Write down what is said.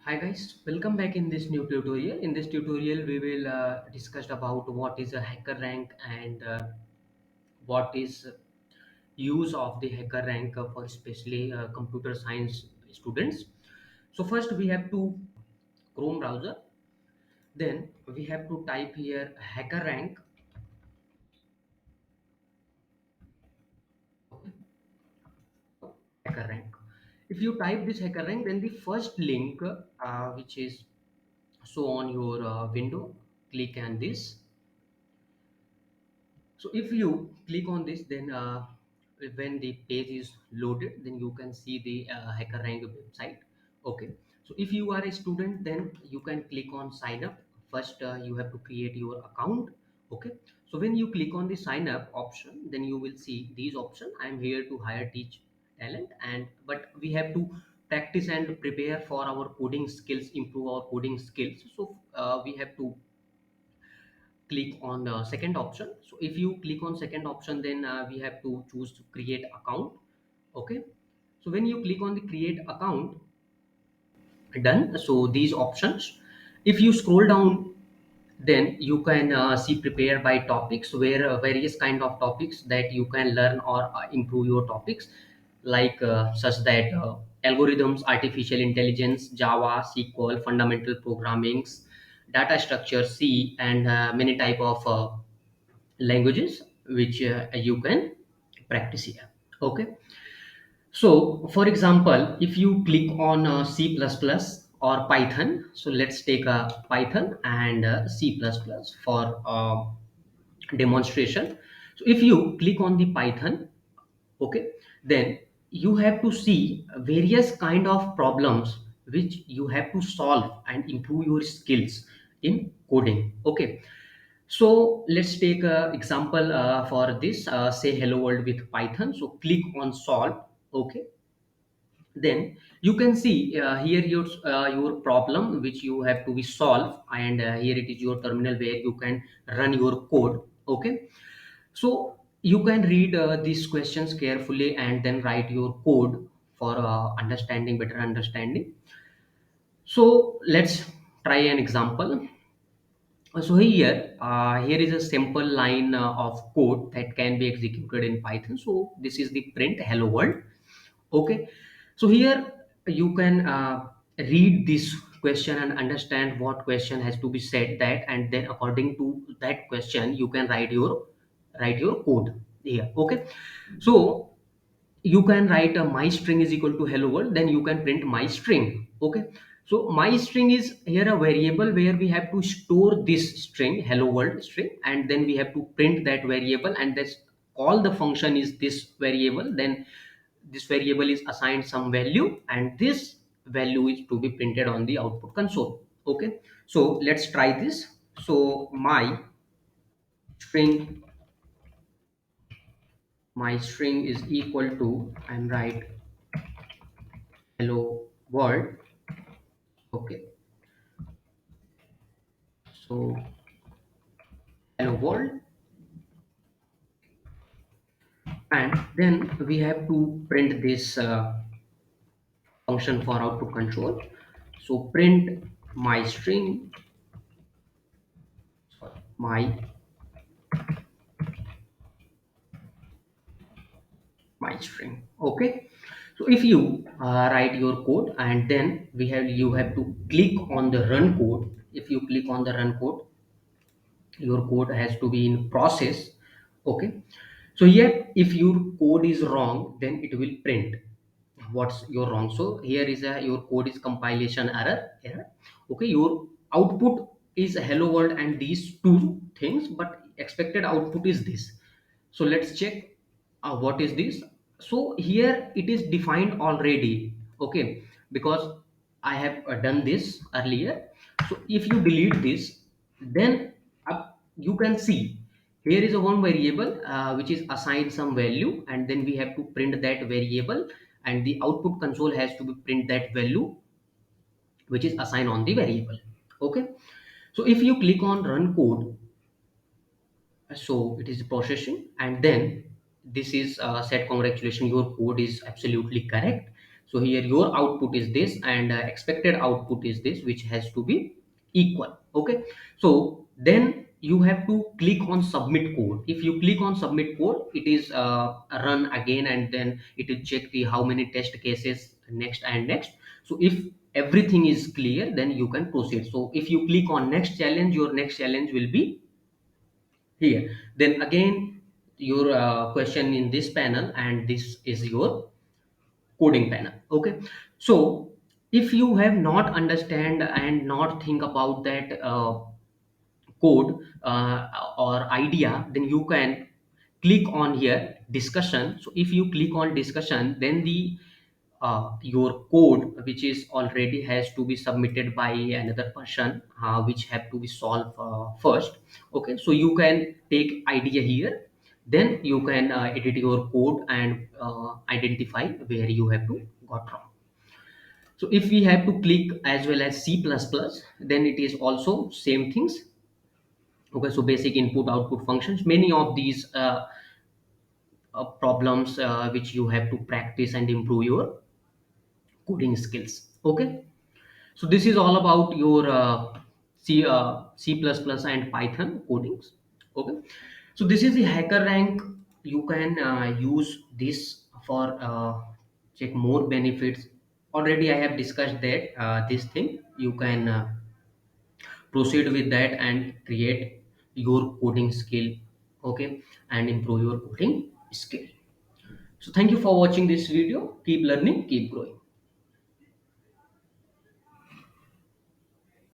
Hi guys, welcome back in this new tutorial. In this tutorial, we will discuss about what is a hacker rank and what is use of the hacker rank for especially computer science students. So first we have to Chrome browser. Then we have to type here hacker rank. Hacker rank. If you type this hacker rank, then the first link which is show on your window, click on this. So if you click on this, then when the page is loaded, then you can see the HackerRank website. Okay. So if you are a student, then you can click on sign up. First, you have to create your account. Okay. So when you click on the sign up option, then you will see these options. I am here to hire teach talent, and but we have to practice and prepare for our coding skills, improve our coding skills. So we have to click on the second option. So if you click on second option, then we have to choose to create account. Okay. So when you click on the create account, done. So these options, if you scroll down, then you can see prepare by topics, where various kind of topics that you can learn or improve your topics, like such that algorithms, artificial intelligence, Java, SQL, fundamental programmings, data structure, C, and many type of languages which you can practice here. Okay. So for example, if you click on C++ or Python, so let's take Python and C++ for demonstration. So if you click on the Python, okay, then you have to see various kind of problems which you have to solve and improve your skills in coding. Okay. So let's take a example for this. Say hello world with Python. So click on solve. Okay. Then you can see here your problem which you have to be solved, and here it is your terminal where you can run your code. Okay. So you can read these questions carefully and then write your code for understanding, better understanding. So let's try an example. So here is a simple line of code that can be executed in Python. So this is the print hello world. Okay. So here you can read this question and understand what question has to be said, that, and then according to that question you can write your code here. Okay. So you can write a my string is equal to hello world, then you can print my string. Okay. So my string is here a variable where we have to store this string hello world string, and then we have to print that variable, and that's all the function is this variable. Then this variable is assigned some value, and this value is to be printed on the output console. Okay. So let's try this. So string my string is equal to, and write hello world. Okay. So hello world, and then we have to print this function for output control. So print my string, sorry, my string. Okay. So if you write your code, and then you have to click on the run code. If you click on the run code, your code has to be in process. Okay. So here if your code is wrong, then it will print what's your wrong. So here is a your code is compilation error. Okay. Your output is hello world and these two things, but expected output is this. So let's check what is this. So here it is defined already. Okay. Because I have done this earlier. So if you delete this, then you can see here is a one variable which is assigned some value, and then we have to print that variable, and the output console has to be print that value which is assigned on the variable. Okay. So if you click on run code, so it is processing, and then this is said congratulations, your code is absolutely correct. So here your output is this, and expected output is this, which has to be equal. Okay, so then you have to click on submit code. If you click on submit code, it is run again, and then it will check the how many test cases next and next. So if everything is clear, then you can proceed. So if you click on next challenge, your next challenge will be here. Then again your question in this panel, and this is your coding panel. Okay, so if you have not understand and not think about that code or idea, then you can click on here discussion. So if you click on discussion, then the your code which is already has to be submitted by another person, which have to be solved first. Okay, so you can take idea here, then you can edit your code and identify where you have to got wrong. So if we have to click as well as C++, then it is also same things. Okay, so basic input output functions, many of these problems which you have to practice and improve your coding skills. Okay, so this is all about your C++ and Python codings. Okay, so this is the hacker rank. You can use this for check more benefits. Already I have discussed that this thing you can proceed with that and create your coding skill. Okay, and improve your coding skill. So thank you for watching this video. Keep learning, keep growing.